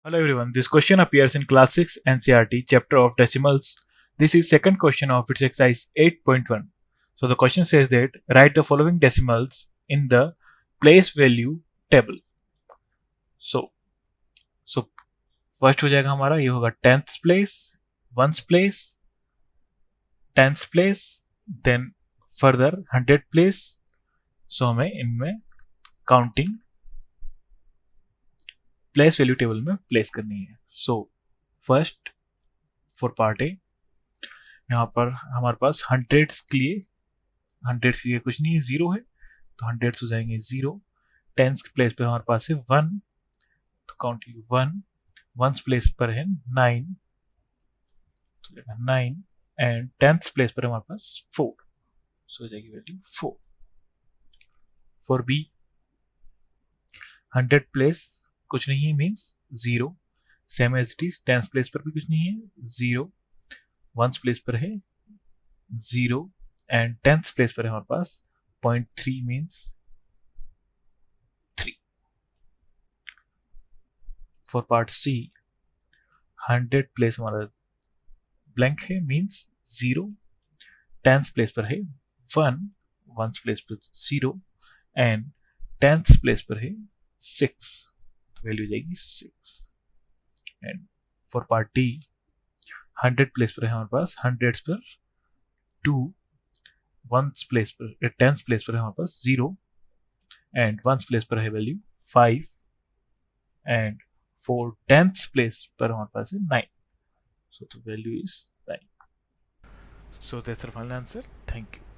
Hello everyone, this question appears in Class 6 NCERT chapter of decimals. This is second question of its exercise 8.1. So the question says that write the following decimals in the place value table. So first हो जाएगा हमारा, ये होगा 10th place, 1st place, 10th place, then further 100th place. सो हमें इनमें counting place value table में place करनी है. So first for part A, यहाँ पर हमारे पास हंड्रेड्स के लिए कुछ नहीं है, जीरो है, तो हंड्रेड्स हो जाएंगे जीरो. टेंस प्लेस पर हमारे पास है वन, तो काउंटिंग वन. वंस प्लेस पर है नाइन, तो नाइन. एंड टेंथ प्लेस पर हमारे पास फोर, सो हो जाएगी value four. For B, hundred place कुछ नहीं है means zero. Same as it is, tenth place पर भी कुछ नहीं है, जीरो. वंस प्लेस पर है जीरो, एंड टेंथ प्लेस पर है हमारे पास 0.3 means 3. For part C, 100 place हमारा ब्लैंक है मीन्स जीरो. टेंथ प्लेस पर है वन, वंस प्लेस पर जीरो, एंड टेंथ प्लेस पर है सिक्स, वैल्यू जाएगी six. And for part D, 100 place पर है हमारे पास, हंड्रेड्स पर टू, वंस प्लेस पर टेंथ प्लेस पर है हमारे पास जीरो, एंड वंस प्लेस पर है value five, and for tenth place पर हमारे पास है nine. So the value is 9. So that's our final answer. Thank you.